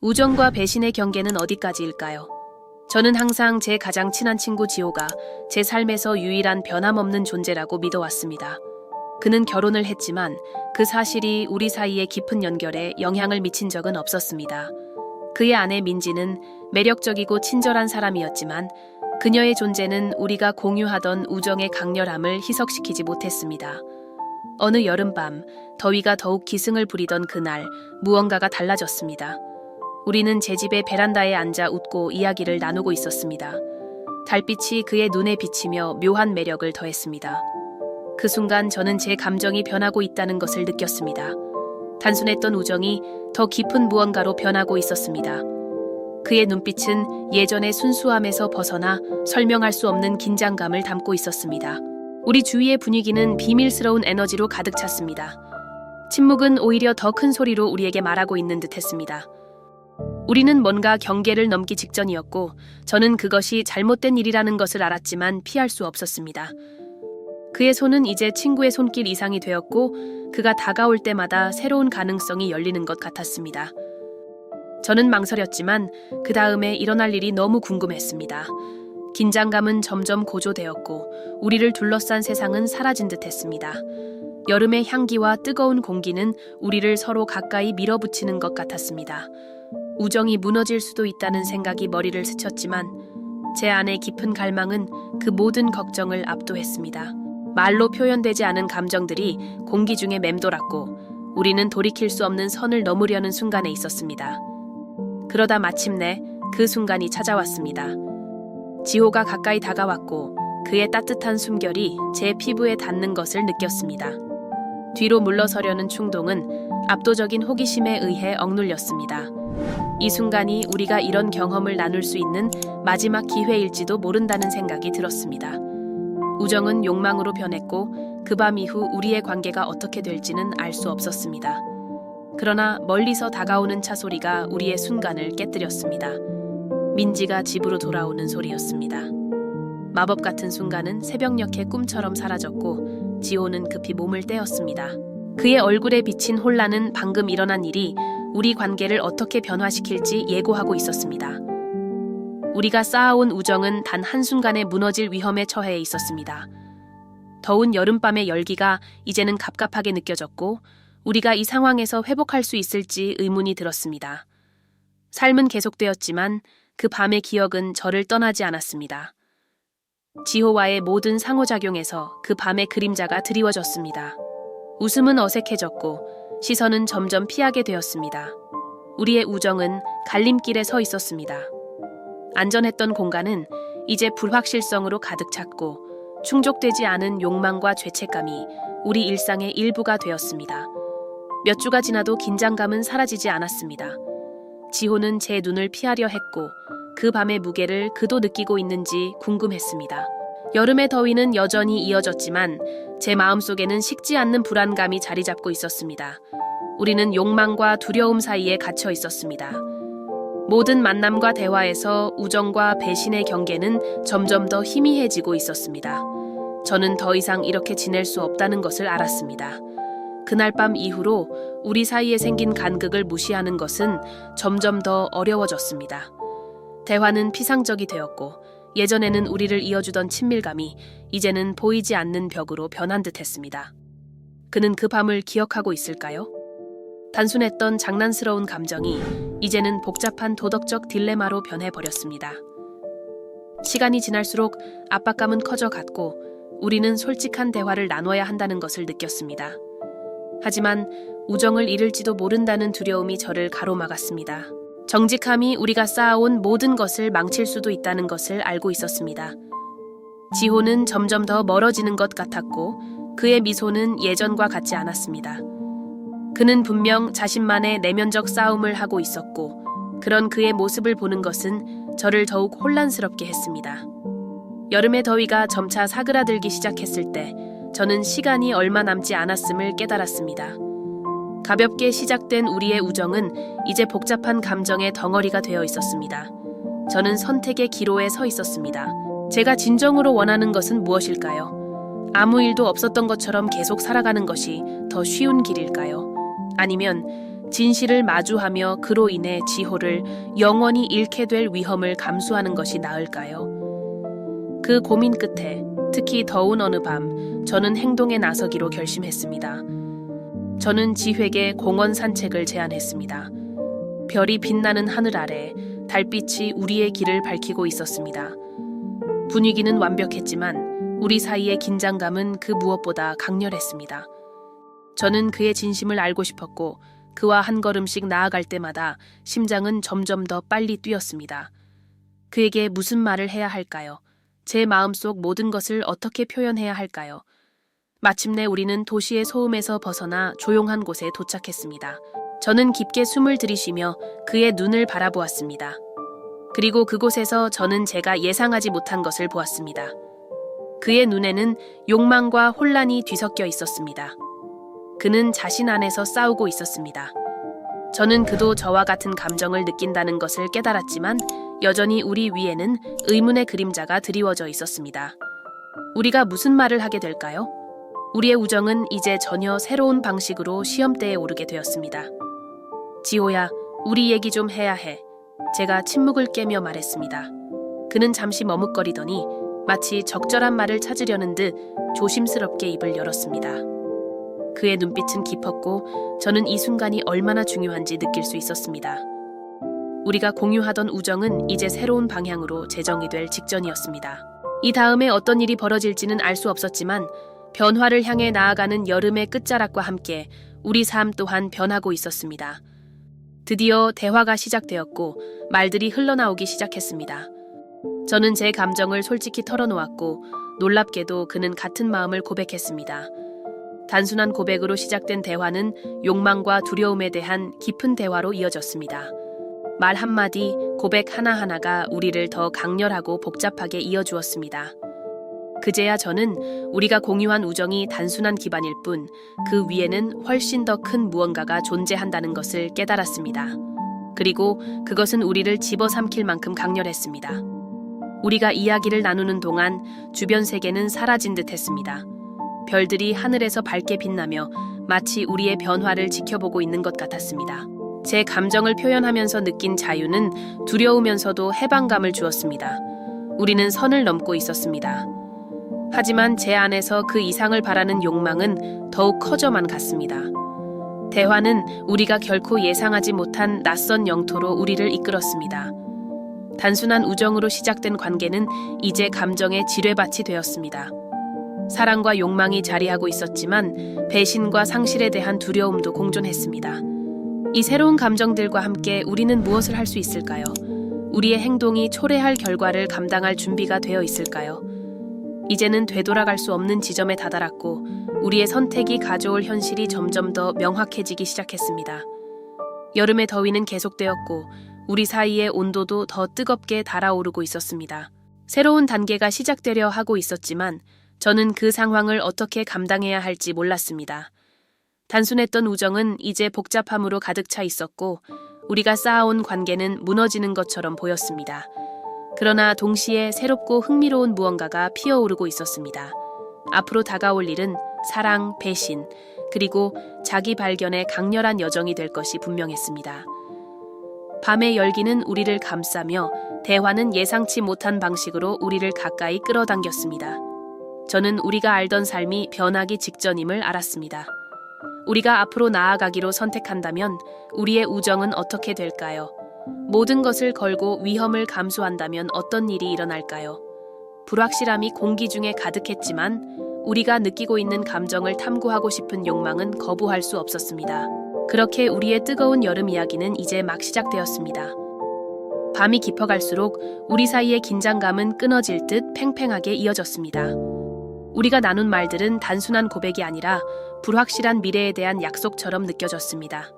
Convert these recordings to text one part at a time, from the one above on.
우정과 배신의 경계는 어디까지일까요? 저는 항상 제 가장 친한 친구 지호가 제 삶에서 유일한 변함없는 존재라고 믿어왔습니다. 그는 결혼을 했지만 그 사실이 우리 사이의 깊은 연결에 영향을 미친 적은 없었습니다. 그의 아내 민지는 매력적이고 친절한 사람이었지만 그녀의 존재는 우리가 공유하던 우정의 강렬함을 희석시키지 못했습니다. 어느 여름밤, 더위가 더욱 기승을 부리던 그날, 무언가가 달라졌습니다. 우리는 제 집의 베란다에 앉아 웃고 이야기를 나누고 있었습니다. 달빛이 그의 눈에 비치며 묘한 매력을 더했습니다. 그 순간 저는 제 감정이 변하고 있다는 것을 느꼈습니다. 단순했던 우정이 더 깊은 무언가로 변하고 있었습니다. 그의 눈빛은 예전의 순수함에서 벗어나 설명할 수 없는 긴장감을 담고 있었습니다. 우리 주위의 분위기는 비밀스러운 에너지로 가득 찼습니다. 침묵은 오히려 더 큰 소리로 우리에게 말하고 있는 듯했습니다. 우리는 뭔가 경계를 넘기 직전이었고 저는 그것이 잘못된 일이라는 것을 알았지만 피할 수 없었습니다. 그의 손은 이제 친구의 손길 이상이 되었고 그가 다가올 때마다 새로운 가능성이 열리는 것 같았습니다. 저는 망설였지만 그 다음에 일어날 일이 너무 궁금했습니다. 긴장감은 점점 고조되었고 우리를 둘러싼 세상은 사라진 듯했습니다. 여름의 향기와 뜨거운 공기는 우리를 서로 가까이 밀어붙이는 것 같았습니다. 우정이 무너질 수도 있다는 생각이 머리를 스쳤지만 제 안의 깊은 갈망은 그 모든 걱정을 압도했습니다. 말로 표현되지 않은 감정들이 공기 중에 맴돌았고 우리는 돌이킬 수 없는 선을 넘으려는 순간에 있었습니다. 그러다 마침내 그 순간이 찾아왔습니다. 지호가 가까이 다가왔고 그의 따뜻한 숨결이 제 피부에 닿는 것을 느꼈습니다. 뒤로 물러서려는 충동은 압도적인 호기심에 의해 억눌렸습니다. 이 순간이 우리가 이런 경험을 나눌 수 있는 마지막 기회일지도 모른다는 생각이 들었습니다. 우정은 욕망으로 변했고 그 밤 이후 우리의 관계가 어떻게 될지는 알 수 없었습니다. 그러나 멀리서 다가오는 차 소리가 우리의 순간을 깨뜨렸습니다. 민지가 집으로 돌아오는 소리였습니다. 마법 같은 순간은 새벽녘의 꿈처럼 사라졌고 지호는 급히 몸을 떼었습니다. 그의 얼굴에 비친 혼란은 방금 일어난 일이 우리 관계를 어떻게 변화시킬지 예고하고 있었습니다. 우리가 쌓아온 우정은 단 한순간에 무너질 위험에 처해 있었습니다. 더운 여름밤의 열기가 이제는 갑갑하게 느껴졌고 우리가 이 상황에서 회복할 수 있을지 의문이 들었습니다. 삶은 계속되었지만 그 밤의 기억은 저를 떠나지 않았습니다. 지호와의 모든 상호작용에서 그 밤의 그림자가 드리워졌습니다. 웃음은 어색해졌고 시선은 점점 피하게 되었습니다. 우리의 우정은 갈림길에 서 있었습니다. 안전했던 공간은 이제 불확실성으로 가득 찼고 충족되지 않은 욕망과 죄책감이 우리 일상의 일부가 되었습니다. 몇 주가 지나도 긴장감은 사라지지 않았습니다. 지호는 제 눈을 피하려 했고 그 밤의 무게를 그도 느끼고 있는지 궁금했습니다. 여름의 더위는 여전히 이어졌지만 제 마음속에는 식지 않는 불안감이 자리 잡고 있었습니다. 우리는 욕망과 두려움 사이에 갇혀 있었습니다. 모든 만남과 대화에서 우정과 배신의 경계는 점점 더 희미해지고 있었습니다. 저는 더 이상 이렇게 지낼 수 없다는 것을 알았습니다. 그날 밤 이후로 우리 사이에 생긴 간극을 무시하는 것은 점점 더 어려워졌습니다. 대화는 피상적이 되었고 예전에는 우리를 이어주던 친밀감이 이제는 보이지 않는 벽으로 변한 듯했습니다. 그는 그 밤을 기억하고 있을까요? 단순했던 장난스러운 감정이 이제는 복잡한 도덕적 딜레마로 변해버렸습니다. 시간이 지날수록 압박감은 커져갔고 우리는 솔직한 대화를 나눠야 한다는 것을 느꼈습니다. 하지만 우정을 잃을지도 모른다는 두려움이 저를 가로막았습니다. 정직함이 우리가 쌓아온 모든 것을 망칠 수도 있다는 것을 알고 있었습니다. 지호는 점점 더 멀어지는 것 같았고 그의 미소는 예전과 같지 않았습니다. 그는 분명 자신만의 내면적 싸움을 하고 있었고 그런 그의 모습을 보는 것은 저를 더욱 혼란스럽게 했습니다. 여름의 더위가 점차 사그라들기 시작했을 때 저는 시간이 얼마 남지 않았음을 깨달았습니다. 가볍게 시작된 우리의 우정은 이제 복잡한 감정의 덩어리가 되어 있었습니다. 저는 선택의 기로에 서 있었습니다. 제가 진정으로 원하는 것은 무엇일까요? 아무 일도 없었던 것처럼 계속 살아가는 것이 더 쉬운 길일까요? 아니면 진실을 마주하며 그로 인해 지호를 영원히 잃게 될 위험을 감수하는 것이 나을까요? 그 고민 끝에 특히 더운 어느 밤 저는 행동에 나서기로 결심했습니다. 저는 지회에게 공원 산책을 제안했습니다. 별이 빛나는 하늘 아래 달빛이 우리의 길을 밝히고 있었습니다. 분위기는 완벽했지만 우리 사이의 긴장감은 그 무엇보다 강렬했습니다. 저는 그의 진심을 알고 싶었고 그와 한 걸음씩 나아갈 때마다 심장은 점점 더 빨리 뛰었습니다. 그에게 무슨 말을 해야 할까요? 제 마음속 모든 것을 어떻게 표현해야 할까요? 마침내 우리는 도시의 소음에서 벗어나 조용한 곳에 도착했습니다. 저는 깊게 숨을 들이쉬며 그의 눈을 바라보았습니다. 그리고 그곳에서 저는 제가 예상하지 못한 것을 보았습니다. 그의 눈에는 욕망과 혼란이 뒤섞여 있었습니다. 그는 자신 안에서 싸우고 있었습니다. 저는 그도 저와 같은 감정을 느낀다는 것을 깨달았지만 여전히 우리 위에는 의문의 그림자가 드리워져 있었습니다. 우리가 무슨 말을 하게 될까요? 우리의 우정은 이제 전혀 새로운 방식으로 시험대에 오르게 되었습니다. 지호야, 우리 얘기 좀 해야 해. 제가 침묵을 깨며 말했습니다. 그는 잠시 머뭇거리더니 마치 적절한 말을 찾으려는 듯 조심스럽게 입을 열었습니다. 그의 눈빛은 깊었고 저는 이 순간이 얼마나 중요한지 느낄 수 있었습니다. 우리가 공유하던 우정은 이제 새로운 방향으로 재정이 될 직전이었습니다. 이 다음에 어떤 일이 벌어질지는 알 수 없었지만 변화를 향해 나아가는 여름의 끝자락과 함께 우리 삶 또한 변하고 있었습니다. 드디어 대화가 시작되었고 말들이 흘러나오기 시작했습니다. 저는 제 감정을 솔직히 털어놓았고 놀랍게도 그는 같은 마음을 고백했습니다. 단순한 고백으로 시작된 대화는 욕망과 두려움에 대한 깊은 대화로 이어졌습니다. 말 한마디, 고백 하나하나가 우리를 더 강렬하고 복잡하게 이어주었습니다. 그제야 저는 우리가 공유한 우정이 단순한 기반일 뿐 그 위에는 훨씬 더 큰 무언가가 존재한다는 것을 깨달았습니다. 그리고 그것은 우리를 집어삼킬 만큼 강렬했습니다. 우리가 이야기를 나누는 동안 주변 세계는 사라진 듯 했습니다. 별들이 하늘에서 밝게 빛나며 마치 우리의 변화를 지켜보고 있는 것 같았습니다. 제 감정을 표현하면서 느낀 자유는 두려우면서도 해방감을 주었습니다. 우리는 선을 넘고 있었습니다. 하지만 제 안에서 그 이상을 바라는 욕망은 더욱 커져만 갔습니다. 대화는 우리가 결코 예상하지 못한 낯선 영토로 우리를 이끌었습니다. 단순한 우정으로 시작된 관계는 이제 감정의 지뢰밭이 되었습니다. 사랑과 욕망이 자리하고 있었지만 배신과 상실에 대한 두려움도 공존했습니다. 이 새로운 감정들과 함께 우리는 무엇을 할 수 있을까요? 우리의 행동이 초래할 결과를 감당할 준비가 되어 있을까요? 이제는 되돌아갈 수 없는 지점에 다다랐고 우리의 선택이 가져올 현실이 점점 더 명확해지기 시작했습니다. 여름의 더위는 계속되었고 우리 사이의 온도도 더 뜨겁게 달아오르고 있었습니다. 새로운 단계가 시작되려 하고 있었지만 저는 그 상황을 어떻게 감당해야 할지 몰랐습니다. 단순했던 우정은 이제 복잡함으로 가득 차 있었고 우리가 쌓아온 관계는 무너지는 것처럼 보였습니다. 그러나 동시에 새롭고 흥미로운 무언가가 피어오르고 있었습니다. 앞으로 다가올 일은 사랑, 배신, 그리고 자기 발견의 강렬한 여정이 될 것이 분명했습니다. 밤의 열기는 우리를 감싸며 대화는 예상치 못한 방식으로 우리를 가까이 끌어당겼습니다. 저는 우리가 알던 삶이 변하기 직전임을 알았습니다. 우리가 앞으로 나아가기로 선택한다면 우리의 우정은 어떻게 될까요? 모든 것을 걸고 위험을 감수한다면 어떤 일이 일어날까요? 불확실함이 공기 중에 가득했지만 우리가 느끼고 있는 감정을 탐구하고 싶은 욕망은 거부할 수 없었습니다. 그렇게 우리의 뜨거운 여름 이야기는 이제 막 시작되었습니다. 밤이 깊어갈수록 우리 사이의 긴장감은 끊어질 듯 팽팽하게 이어졌습니다. 우리가 나눈 말들은 단순한 고백이 아니라 불확실한 미래에 대한 약속처럼 느껴졌습니다.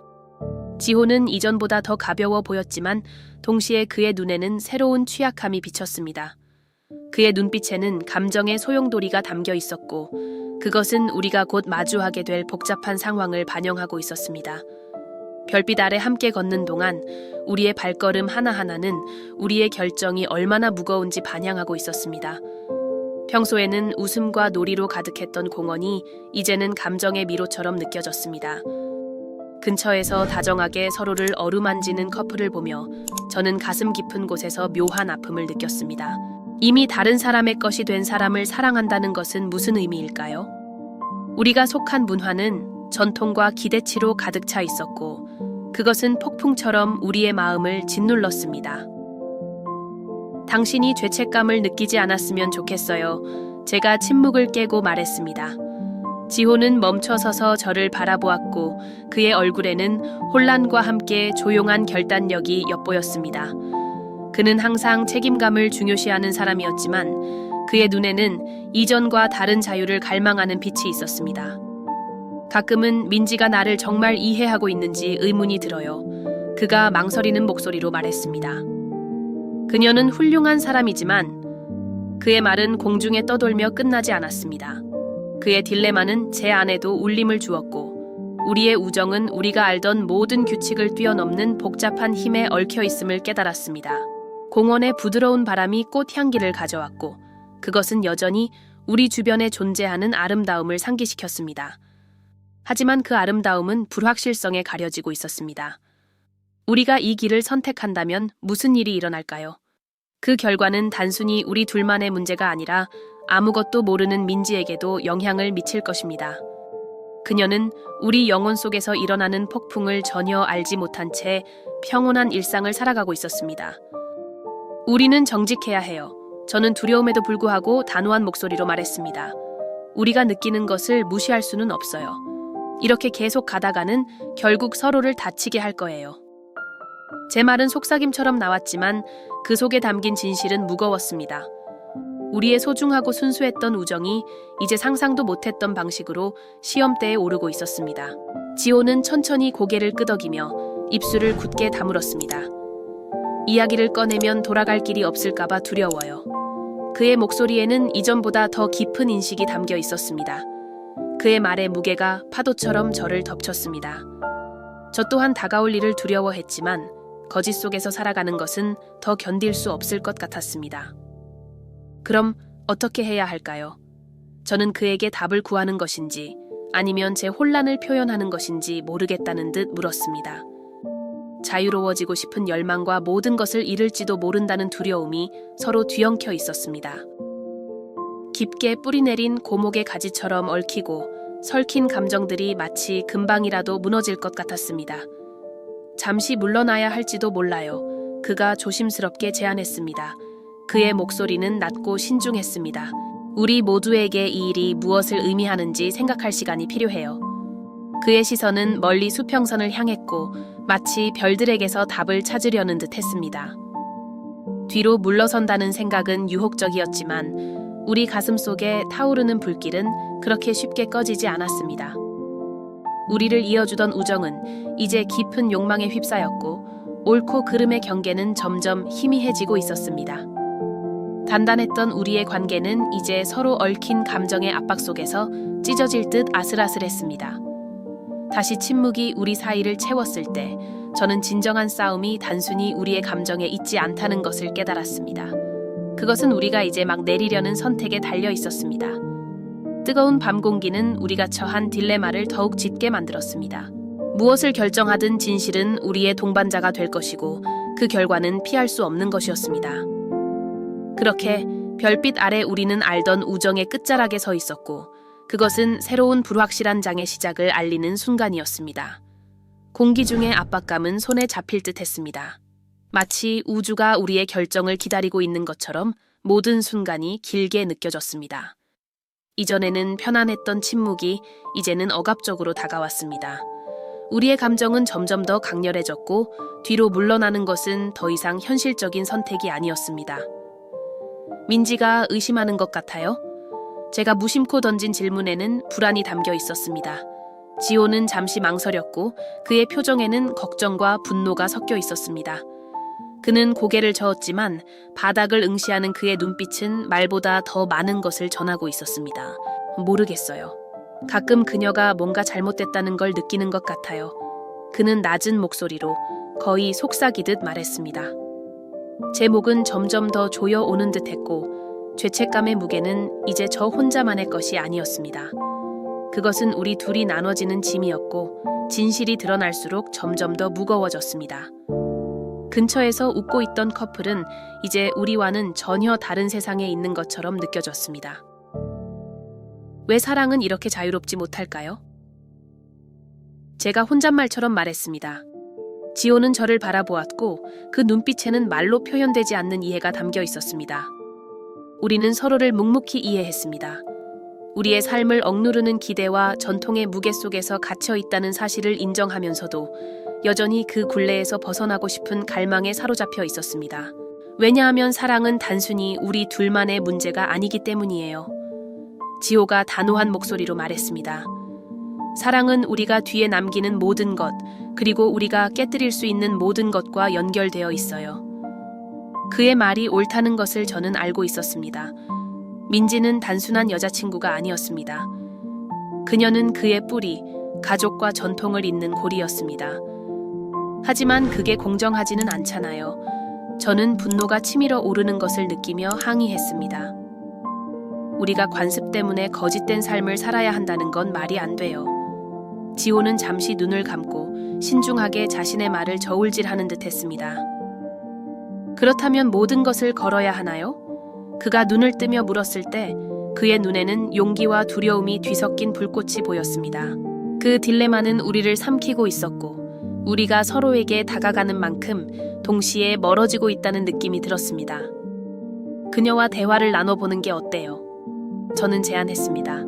지호는 이전보다 더 가벼워 보였지만 동시에 그의 눈에는 새로운 취약함이 비쳤습니다. 그의 눈빛에는 감정의 소용돌이가 담겨 있었고 그것은 우리가 곧 마주하게 될 복잡한 상황을 반영하고 있었습니다. 별빛 아래 함께 걷는 동안 우리의 발걸음 하나하나는 우리의 결정이 얼마나 무거운지 반영하고 있었습니다. 평소에는 웃음과 놀이로 가득했던 공원이 이제는 감정의 미로처럼 느껴졌습니다. 근처에서 다정하게 서로를 어루만지는 커플을 보며 저는 가슴 깊은 곳에서 묘한 아픔을 느꼈습니다. 이미 다른 사람의 것이 된 사람을 사랑한다는 것은 무슨 의미일까요? 우리가 속한 문화는 전통과 기대치로 가득 차 있었고 그것은 폭풍처럼 우리의 마음을 짓눌렀습니다. 당신이 죄책감을 느끼지 않았으면 좋겠어요. 제가 침묵을 깨고 말했습니다. 지호는 멈춰서서 저를 바라보았고 그의 얼굴에는 혼란과 함께 조용한 결단력이 엿보였습니다. 그는 항상 책임감을 중요시하는 사람이었지만 그의 눈에는 이전과 다른 자유를 갈망하는 빛이 있었습니다. 가끔은 민지가 나를 정말 이해하고 있는지 의문이 들어요. 그가 망설이는 목소리로 말했습니다. 그녀는 훌륭한 사람이지만 그의 말은 공중에 떠돌며 끝나지 않았습니다. 그의 딜레마는 제 안에도 울림을 주었고 우리의 우정은 우리가 알던 모든 규칙을 뛰어넘는 복잡한 힘에 얽혀 있음을 깨달았습니다. 공원의 부드러운 바람이 꽃향기를 가져왔고 그것은 여전히 우리 주변에 존재하는 아름다움을 상기시켰습니다. 하지만 그 아름다움은 불확실성에 가려지고 있었습니다. 우리가 이 길을 선택한다면 무슨 일이 일어날까요? 그 결과는 단순히 우리 둘만의 문제가 아니라 아무것도 모르는 민지에게도 영향을 미칠 것입니다. 그녀는 우리 영혼 속에서 일어나는 폭풍을 전혀 알지 못한 채 평온한 일상을 살아가고 있었습니다. 우리는 정직해야 해요. 저는 두려움에도 불구하고 단호한 목소리로 말했습니다. 우리가 느끼는 것을 무시할 수는 없어요. 이렇게 계속 가다가는 결국 서로를 다치게 할 거예요. 제 말은 속삭임처럼 나왔지만 그 속에 담긴 진실은 무거웠습니다. 우리의 소중하고 순수했던 우정이 이제 상상도 못했던 방식으로 시험대에 오르고 있었습니다. 지호는 천천히 고개를 끄덕이며 입술을 굳게 다물었습니다. 이야기를 꺼내면 돌아갈 길이 없을까봐 두려워요. 그의 목소리에는 이전보다 더 깊은 인식이 담겨 있었습니다. 그의 말의 무게가 파도처럼 저를 덮쳤습니다. 저 또한 다가올 일을 두려워했지만 거짓 속에서 살아가는 것은 더 견딜 수 없을 것 같았습니다. 그럼 어떻게 해야 할까요? 저는 그에게 답을 구하는 것인지 아니면 제 혼란을 표현하는 것인지 모르겠다는 듯 물었습니다. 자유로워지고 싶은 열망과 모든 것을 잃을지도 모른다는 두려움이 서로 뒤엉켜 있었습니다. 깊게 뿌리내린 고목의 가지처럼 얽히고 설킨 감정들이 마치 금방이라도 무너질 것 같았습니다. 잠시 물러나야 할지도 몰라요. 그가 조심스럽게 제안했습니다. 그의 목소리는 낮고 신중했습니다. 우리 모두에게 이 일이 무엇을 의미하는지 생각할 시간이 필요해요. 그의 시선은 멀리 수평선을 향했고 마치 별들에게서 답을 찾으려는 듯 했습니다. 뒤로 물러선다는 생각은 유혹적이었지만 우리 가슴 속에 타오르는 불길은 그렇게 쉽게 꺼지지 않았습니다. 우리를 이어주던 우정은 이제 깊은 욕망에 휩싸였고 옳고 그름의 경계는 점점 희미해지고 있었습니다. 단단했던 우리의 관계는 이제 서로 얽힌 감정의 압박 속에서 찢어질 듯 아슬아슬했습니다. 다시 침묵이 우리 사이를 채웠을 때 저는 진정한 싸움이 단순히 우리의 감정에 있지 않다는 것을 깨달았습니다. 그것은 우리가 이제 막 내리려는 선택에 달려 있었습니다. 뜨거운 밤 공기는 우리가 처한 딜레마를 더욱 짙게 만들었습니다. 무엇을 결정하든 진실은 우리의 동반자가 될 것이고 그 결과는 피할 수 없는 것이었습니다. 그렇게 별빛 아래 우리는 알던 우정의 끝자락에 서 있었고 그것은 새로운 불확실한 장의 시작을 알리는 순간이었습니다. 공기 중의 압박감은 손에 잡힐 듯 했습니다. 마치 우주가 우리의 결정을 기다리고 있는 것처럼 모든 순간이 길게 느껴졌습니다. 이전에는 편안했던 침묵이 이제는 억압적으로 다가왔습니다. 우리의 감정은 점점 더 강렬해졌고 뒤로 물러나는 것은 더 이상 현실적인 선택이 아니었습니다. 민지가 의심하는 것 같아요? 제가 무심코 던진 질문에는 불안이 담겨 있었습니다. 지호는 잠시 망설였고 그의 표정에는 걱정과 분노가 섞여 있었습니다. 그는 고개를 저었지만 바닥을 응시하는 그의 눈빛은 말보다 더 많은 것을 전하고 있었습니다. 모르겠어요. 가끔 그녀가 뭔가 잘못됐다는 걸 느끼는 것 같아요. 그는 낮은 목소리로 거의 속삭이듯 말했습니다. 제 목은 점점 더 조여오는 듯했고 죄책감의 무게는 이제 저 혼자만의 것이 아니었습니다. 그것은 우리 둘이 나눠지는 짐이었고 진실이 드러날수록 점점 더 무거워졌습니다. 근처에서 웃고 있던 커플은 이제 우리와는 전혀 다른 세상에 있는 것처럼 느껴졌습니다. 왜 사랑은 이렇게 자유롭지 못할까요? 제가 혼잣말처럼 말했습니다. 지호는 저를 바라보았고 그 눈빛에는 말로 표현되지 않는 이해가 담겨 있었습니다. 우리는 서로를 묵묵히 이해했습니다. 우리의 삶을 억누르는 기대와 전통의 무게 속에서 갇혀 있다는 사실을 인정하면서도 여전히 그 굴레에서 벗어나고 싶은 갈망에 사로잡혀 있었습니다. 왜냐하면 사랑은 단순히 우리 둘만의 문제가 아니기 때문이에요. 지호가 단호한 목소리로 말했습니다. 사랑은 우리가 뒤에 남기는 모든 것, 그리고 우리가 깨뜨릴 수 있는 모든 것과 연결되어 있어요. 그의 말이 옳다는 것을 저는 알고 있었습니다. 민지는 단순한 여자친구가 아니었습니다. 그녀는 그의 뿌리, 가족과 전통을 잇는 고리였습니다. 하지만 그게 공정하지는 않잖아요. 저는 분노가 치밀어 오르는 것을 느끼며 항의했습니다. 우리가 관습 때문에 거짓된 삶을 살아야 한다는 건 말이 안 돼요. 지호는 잠시 눈을 감고 신중하게 자신의 말을 저울질하는 듯 했습니다. 그렇다면 모든 것을 걸어야 하나요? 그가 눈을 뜨며 물었을 때 그의 눈에는 용기와 두려움이 뒤섞인 불꽃이 보였습니다. 그 딜레마는 우리를 삼키고 있었고 우리가 서로에게 다가가는 만큼 동시에 멀어지고 있다는 느낌이 들었습니다. 그녀와 대화를 나눠보는 게 어때요? 저는 제안했습니다.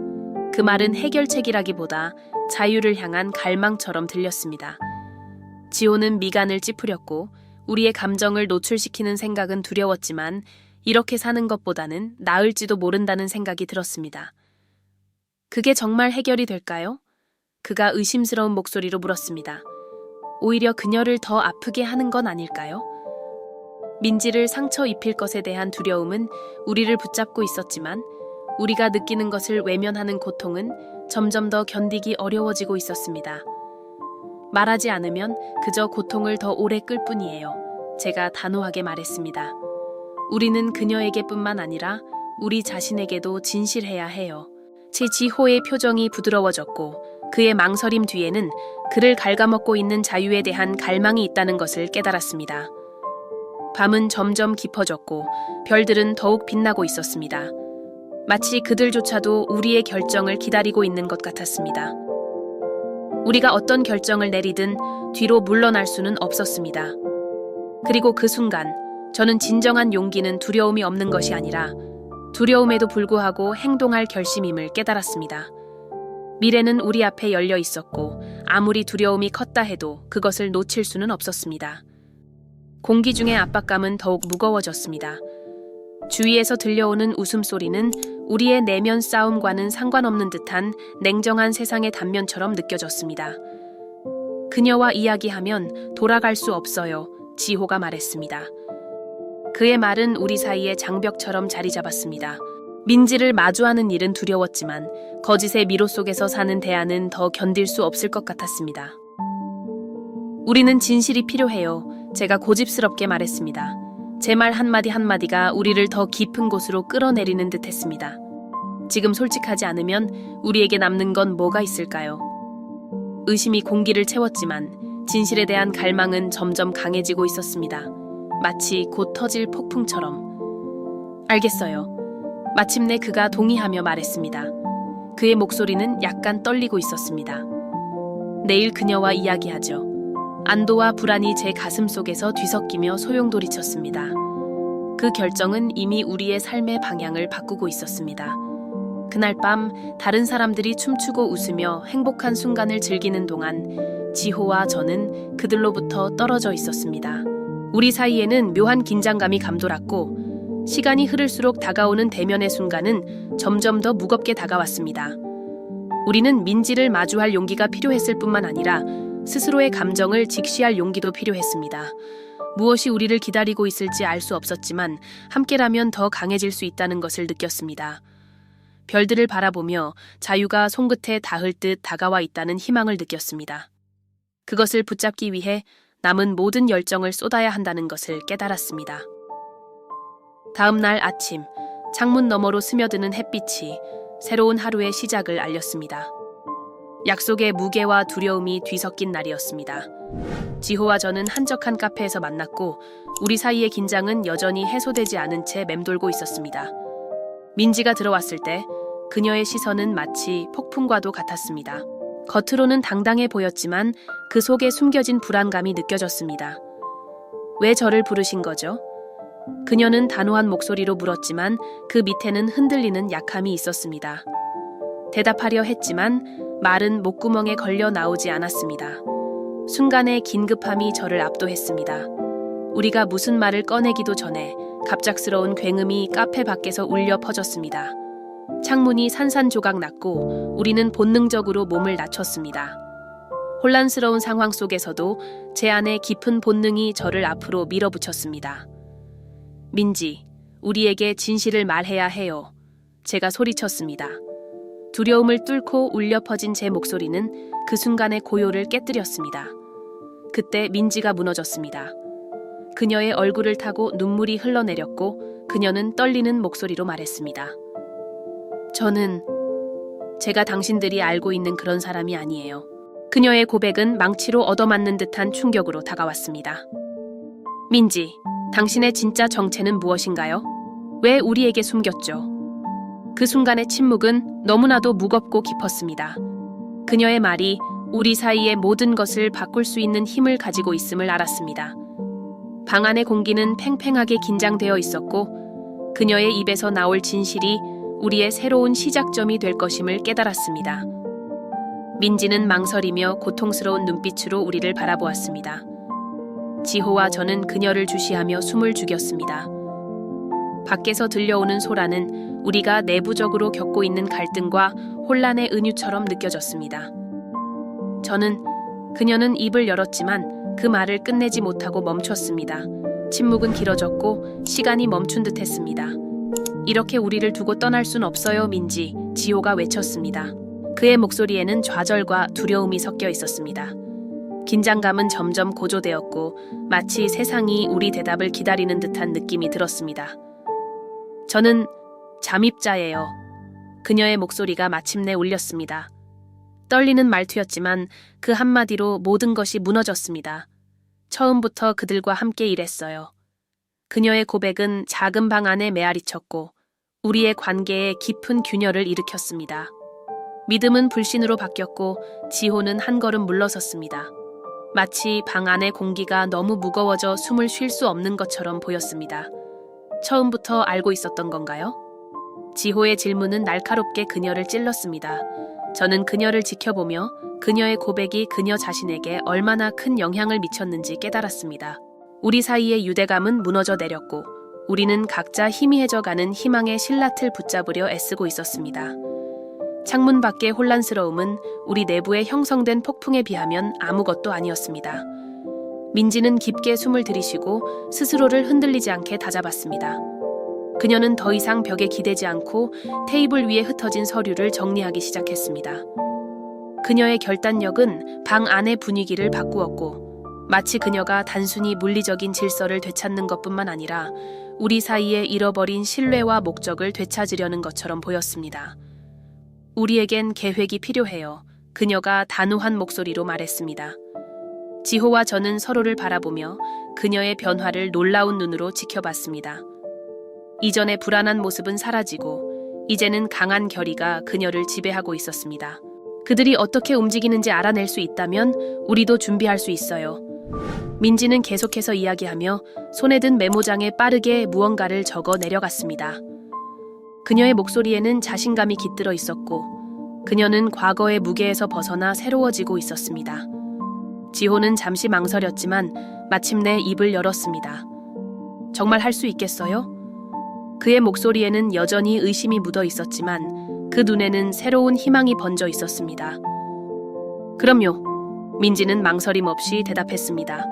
그 말은 해결책이라기보다 자유를 향한 갈망처럼 들렸습니다. 지호는 미간을 찌푸렸고 우리의 감정을 노출시키는 생각은 두려웠지만 이렇게 사는 것보다는 나을지도 모른다는 생각이 들었습니다. 그게 정말 해결이 될까요? 그가 의심스러운 목소리로 물었습니다. 오히려 그녀를 더 아프게 하는 건 아닐까요? 민지를 상처 입힐 것에 대한 두려움은 우리를 붙잡고 있었지만 우리가 느끼는 것을 외면하는 고통은 점점 더 견디기 어려워지고 있었습니다. 말하지 않으면 그저 고통을 더 오래 끌 뿐이에요. 제가 단호하게 말했습니다. 우리는 그녀에게뿐만 아니라 우리 자신에게도 진실해야 해요. 제 지호의 표정이 부드러워졌고 그의 망설임 뒤에는 그를 갉아먹고 있는 자유에 대한 갈망이 있다는 것을 깨달았습니다. 밤은 점점 깊어졌고 별들은 더욱 빛나고 있었습니다. 마치 그들조차도 우리의 결정을 기다리고 있는 것 같았습니다. 우리가 어떤 결정을 내리든 뒤로 물러날 수는 없었습니다. 그리고 그 순간 저는 진정한 용기는 두려움이 없는 것이 아니라 두려움에도 불구하고 행동할 결심임을 깨달았습니다. 미래는 우리 앞에 열려 있었고 아무리 두려움이 컸다 해도 그것을 놓칠 수는 없었습니다. 공기 중의 압박감은 더욱 무거워졌습니다. 주위에서 들려오는 웃음소리는 우리의 내면 싸움과는 상관없는 듯한 냉정한 세상의 단면처럼 느껴졌습니다. 그녀와 이야기하면 돌아갈 수 없어요. 지호가 말했습니다. 그의 말은 우리 사이의 장벽처럼 자리 잡았습니다. 민지를 마주하는 일은 두려웠지만 거짓의 미로 속에서 사는 대안은 더 견딜 수 없을 것 같았습니다. 우리는 진실이 필요해요. 제가 고집스럽게 말했습니다. 제 말 한마디 한마디가 우리를 더 깊은 곳으로 끌어내리는 듯 했습니다. 지금 솔직하지 않으면 우리에게 남는 건 뭐가 있을까요? 의심이 공기를 채웠지만 진실에 대한 갈망은 점점 강해지고 있었습니다. 마치 곧 터질 폭풍처럼. 알겠어요. 마침내 그가 동의하며 말했습니다. 그의 목소리는 약간 떨리고 있었습니다. 내일 그녀와 이야기하죠. 안도와 불안이 제 가슴 속에서 뒤섞이며 소용돌이쳤습니다. 그 결정은 이미 우리의 삶의 방향을 바꾸고 있었습니다. 그날 밤 다른 사람들이 춤추고 웃으며 행복한 순간을 즐기는 동안 지호와 저는 그들로부터 떨어져 있었습니다. 우리 사이에는 묘한 긴장감이 감돌았고 시간이 흐를수록 다가오는 대면의 순간은 점점 더 무겁게 다가왔습니다. 우리는 민지를 마주할 용기가 필요했을 뿐만 아니라 스스로의 감정을 직시할 용기도 필요했습니다. 무엇이 우리를 기다리고 있을지 알 수 없었지만 함께라면 더 강해질 수 있다는 것을 느꼈습니다. 별들을 바라보며 자유가 손끝에 닿을 듯 다가와 있다는 희망을 느꼈습니다. 그것을 붙잡기 위해 남은 모든 열정을 쏟아야 한다는 것을 깨달았습니다. 다음 날 아침, 창문 너머로 스며드는 햇빛이 새로운 하루의 시작을 알렸습니다. 약속의 무게와 두려움이 뒤섞인 날이었습니다. 지호와 저는 한적한 카페에서 만났고 우리 사이의 긴장은 여전히 해소되지 않은 채 맴돌고 있었습니다. 민지가 들어왔을 때 그녀의 시선은 마치 폭풍과도 같았습니다. 겉으로는 당당해 보였지만 그 속에 숨겨진 불안감이 느껴졌습니다. 왜 저를 부르신 거죠? 그녀는 단호한 목소리로 물었지만 그 밑에는 흔들리는 약함이 있었습니다. 대답하려 했지만 말은 목구멍에 걸려 나오지 않았습니다. 순간의 긴급함이 저를 압도했습니다. 우리가 무슨 말을 꺼내기도 전에 갑작스러운 굉음이 카페 밖에서 울려 퍼졌습니다. 창문이 산산조각 났고 우리는 본능적으로 몸을 낮췄습니다. 혼란스러운 상황 속에서도 제 안에 깊은 본능이 저를 앞으로 밀어붙였습니다. 민지, 우리에게 진실을 말해야 해요. 제가 소리쳤습니다. 두려움을 뚫고 울려 퍼진 제 목소리는 그 순간의 고요를 깨뜨렸습니다. 그때 민지가 무너졌습니다. 그녀의 얼굴을 타고 눈물이 흘러내렸고 그녀는 떨리는 목소리로 말했습니다. 제가 당신들이 알고 있는 그런 사람이 아니에요. 그녀의 고백은 망치로 얻어맞는 듯한 충격으로 다가왔습니다. 민지, 당신의 진짜 정체는 무엇인가요? 왜 우리에게 숨겼죠? 그 순간의 침묵은 너무나도 무겁고 깊었습니다. 그녀의 말이 우리 사이의 모든 것을 바꿀 수 있는 힘을 가지고 있음을 알았습니다. 방 안의 공기는 팽팽하게 긴장되어 있었고 그녀의 입에서 나올 진실이 우리의 새로운 시작점이 될 것임을 깨달았습니다. 민지는 망설이며 고통스러운 눈빛으로 우리를 바라보았습니다. 지호와 저는 그녀를 주시하며 숨을 죽였습니다. 밖에서 들려오는 소라는 우리가 내부적으로 겪고 있는 갈등과 혼란의 은유처럼 느껴졌습니다. 그녀는 입을 열었지만 그 말을 끝내지 못하고 멈췄습니다. 침묵은 길어졌고 시간이 멈춘 듯 했습니다. 이렇게 우리를 두고 떠날 순 없어요, 민지, 지호가 외쳤습니다. 그의 목소리에는 좌절과 두려움이 섞여 있었습니다. 긴장감은 점점 고조되었고 마치 세상이 우리 대답을 기다리는 듯한 느낌이 들었습니다. 저는 잠입자예요. 그녀의 목소리가 마침내 울렸습니다. 떨리는 말투였지만 그 한마디로 모든 것이 무너졌습니다. 처음부터 그들과 함께 일했어요. 그녀의 고백은 작은 방 안에 메아리쳤고 우리의 관계에 깊은 균열을 일으켰습니다. 믿음은 불신으로 바뀌었고 지호는 한 걸음 물러섰습니다. 마치 방 안의 공기가 너무 무거워져 숨을 쉴 수 없는 것처럼 보였습니다. 처음부터 알고 있었던 건가요? 지호의 질문은 날카롭게 그녀를 찔렀습니다. 저는 그녀를 지켜보며 그녀의 고백이 그녀 자신에게 얼마나 큰 영향을 미쳤는지 깨달았습니다. 우리 사이의 유대감은 무너져 내렸고 우리는 각자 희미해져가는 희망의 신라틀 붙잡으려 애쓰고 있었습니다. 창문 밖의 혼란스러움은 우리 내부에 형성된 폭풍에 비하면 아무것도 아니었습니다. 민지는 깊게 숨을 들이쉬고 스스로를 흔들리지 않게 다잡았습니다. 그녀는 더 이상 벽에 기대지 않고 테이블 위에 흩어진 서류를 정리하기 시작했습니다. 그녀의 결단력은 방 안의 분위기를 바꾸었고 마치 그녀가 단순히 물리적인 질서를 되찾는 것뿐만 아니라 우리 사이에 잃어버린 신뢰와 목적을 되찾으려는 것처럼 보였습니다. 우리에겐 계획이 필요해요. 그녀가 단호한 목소리로 말했습니다. 지호와 저는 서로를 바라보며 그녀의 변화를 놀라운 눈으로 지켜봤습니다. 이전의 불안한 모습은 사라지고 이제는 강한 결의가 그녀를 지배하고 있었습니다. 그들이 어떻게 움직이는지 알아낼 수 있다면 우리도 준비할 수 있어요. 민지는 계속해서 이야기하며 손에 든 메모장에 빠르게 무언가를 적어 내려갔습니다. 그녀의 목소리에는 자신감이 깃들어 있었고 그녀는 과거의 무게에서 벗어나 새로워지고 있었습니다. 지호는 잠시 망설였지만 마침내 입을 열었습니다. 정말 할 수 있겠어요? 그의 목소리에는 여전히 의심이 묻어 있었지만 그 눈에는 새로운 희망이 번져 있었습니다. 그럼요. 민지는 망설임 없이 대답했습니다.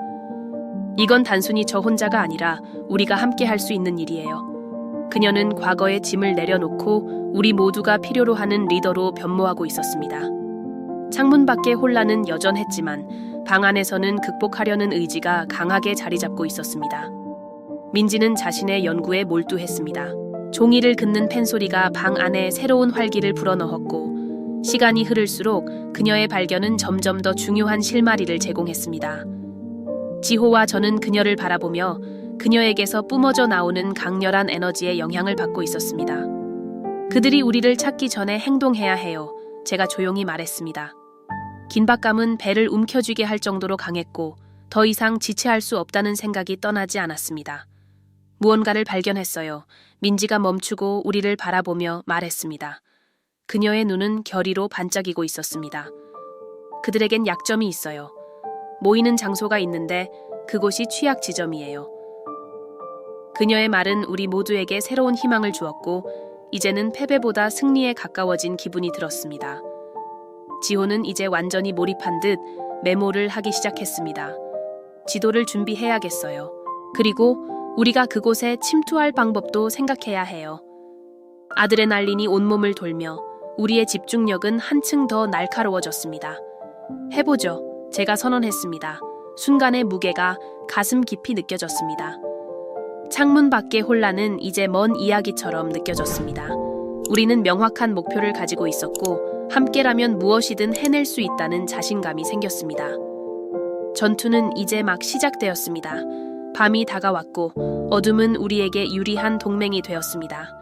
이건 단순히 저 혼자가 아니라 우리가 함께 할 수 있는 일이에요. 그녀는 과거의 짐을 내려놓고 우리 모두가 필요로 하는 리더로 변모하고 있었습니다. 창문 밖의 혼란은 여전했지만 방 안에서는 극복하려는 의지가 강하게 자리 잡고 있었습니다. 민지는 자신의 연구에 몰두했습니다. 종이를 긋는 펜소리가 방 안에 새로운 활기를 불어넣었고 시간이 흐를수록 그녀의 발견은 점점 더 중요한 실마리를 제공했습니다. 지호와 저는 그녀를 바라보며 그녀에게서 뿜어져 나오는 강렬한 에너지에 영향을 받고 있었습니다. 그들이 우리를 찾기 전에 행동해야 해요. 제가 조용히 말했습니다. 긴박감은 배를 움켜쥐게 할 정도로 강했고 더 이상 지체할 수 없다는 생각이 떠나지 않았습니다. 무언가를 발견했어요. 민지가 멈추고 우리를 바라보며 말했습니다. 그녀의 눈은 결의로 반짝이고 있었습니다. 그들에겐 약점이 있어요. 모이는 장소가 있는데 그곳이 취약 지점이에요. 그녀의 말은 우리 모두에게 새로운 희망을 주었고 이제는 패배보다 승리에 가까워진 기분이 들었습니다. 지호는 이제 완전히 몰입한 듯 메모를 하기 시작했습니다. 지도를 준비해야겠어요. 그리고 우리가 그곳에 침투할 방법도 생각해야 해요. 아드레날린이 온몸을 돌며 우리의 집중력은 한층 더 날카로워졌습니다. 해보죠. 제가 선언했습니다. 순간의 무게가 가슴 깊이 느껴졌습니다. 창문 밖의 혼란은 이제 먼 이야기처럼 느껴졌습니다. 우리는 명확한 목표를 가지고 있었고 함께라면 무엇이든 해낼 수 있다는 자신감이 생겼습니다. 전투는 이제 막 시작되었습니다. 밤이 다가왔고 어둠은 우리에게 유리한 동맹이 되었습니다.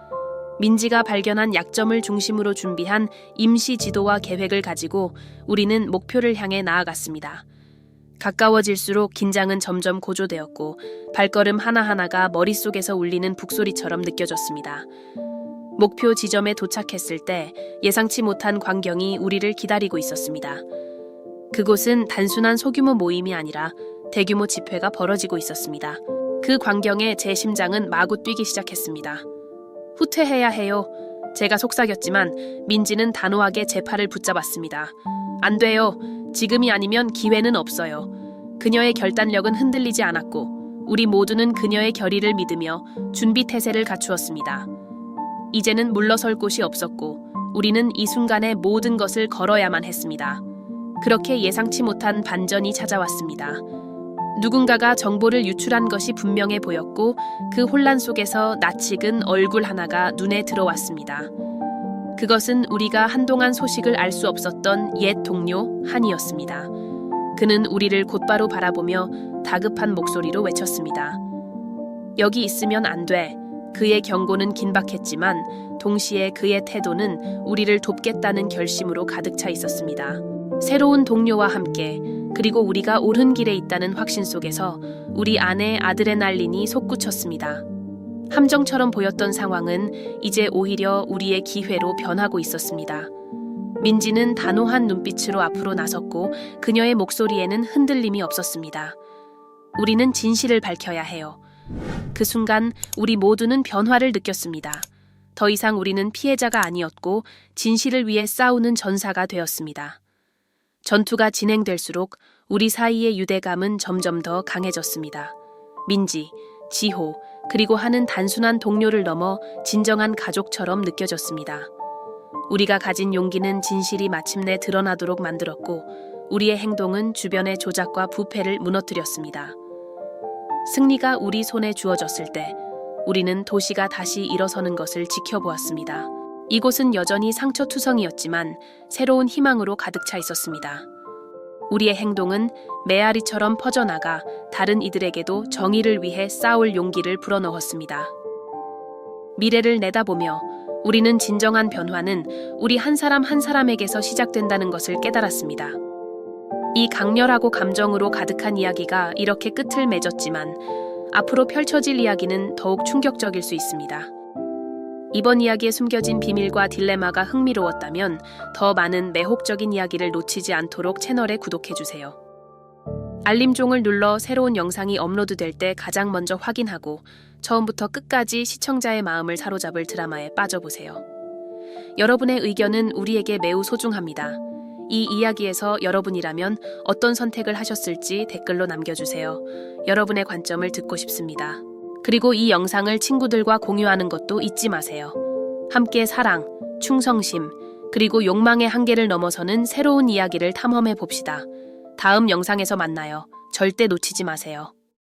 민지가 발견한 약점을 중심으로 준비한 임시 지도와 계획을 가지고 우리는 목표를 향해 나아갔습니다. 가까워질수록 긴장은 점점 고조되었고 발걸음 하나하나가 머릿속에서 울리는 북소리처럼 느껴졌습니다. 목표 지점에 도착했을 때 예상치 못한 광경이 우리를 기다리고 있었습니다. 그곳은 단순한 소규모 모임이 아니라 대규모 집회가 벌어지고 있었습니다. 그 광경에 제 심장은 마구 뛰기 시작했습니다. 후퇴해야 해요. 제가 속삭였지만 민지는 단호하게 제 팔을 붙잡았습니다. 안 돼요. 지금이 아니면 기회는 없어요. 그녀의 결단력은 흔들리지 않았고 우리 모두는 그녀의 결의를 믿으며 준비 태세를 갖추었습니다. 이제는 물러설 곳이 없었고 우리는 이 순간에 모든 것을 걸어야만 했습니다. 그렇게 예상치 못한 반전이 찾아왔습니다. 누군가가 정보를 유출한 것이 분명해 보였고 그 혼란 속에서 낯익은 얼굴 하나가 눈에 들어왔습니다. 그것은 우리가 한동안 소식을 알 수 없었던 옛 동료 한이었습니다. 그는 우리를 곧바로 바라보며 다급한 목소리로 외쳤습니다. 여기 있으면 안 돼. 그의 경고는 긴박했지만 동시에 그의 태도는 우리를 돕겠다는 결심으로 가득 차 있었습니다. 새로운 동료와 함께 그리고 우리가 옳은 길에 있다는 확신 속에서 우리 안에 아드레날린이 솟구쳤습니다. 함정처럼 보였던 상황은 이제 오히려 우리의 기회로 변하고 있었습니다. 민지는 단호한 눈빛으로 앞으로 나섰고 그녀의 목소리에는 흔들림이 없었습니다. 우리는 진실을 밝혀야 해요. 그 순간 우리 모두는 변화를 느꼈습니다. 더 이상 우리는 피해자가 아니었고 진실을 위해 싸우는 전사가 되었습니다. 전투가 진행될수록 우리 사이의 유대감은 점점 더 강해졌습니다. 민지, 지호, 그리고 한은 단순한 동료를 넘어 진정한 가족처럼 느껴졌습니다. 우리가 가진 용기는 진실이 마침내 드러나도록 만들었고 우리의 행동은 주변의 조작과 부패를 무너뜨렸습니다. 승리가 우리 손에 주어졌을 때 우리는 도시가 다시 일어서는 것을 지켜보았습니다. 이곳은 여전히 상처투성이었지만 새로운 희망으로 가득 차 있었습니다. 우리의 행동은 메아리처럼 퍼져나가 다른 이들에게도 정의를 위해 싸울 용기를 불어넣었습니다. 미래를 내다보며 우리는 진정한 변화는 우리 한 사람 한 사람에게서 시작된다는 것을 깨달았습니다. 이 강렬하고 감정으로 가득한 이야기가 이렇게 끝을 맺었지만 앞으로 펼쳐질 이야기는 더욱 충격적일 수 있습니다. 이번 이야기에 숨겨진 비밀과 딜레마가 흥미로웠다면 더 많은 매혹적인 이야기를 놓치지 않도록 채널에 구독해주세요. 알림종을 눌러 새로운 영상이 업로드될 때 가장 먼저 확인하고 처음부터 끝까지 시청자의 마음을 사로잡을 드라마에 빠져보세요. 여러분의 의견은 우리에게 매우 소중합니다. 이 이야기에서 여러분이라면 어떤 선택을 하셨을지 댓글로 남겨주세요. 여러분의 관점을 듣고 싶습니다. 그리고 이 영상을 친구들과 공유하는 것도 잊지 마세요. 함께 사랑, 충성심, 그리고 욕망의 한계를 넘어서는 새로운 이야기를 탐험해 봅시다. 다음 영상에서 만나요. 절대 놓치지 마세요.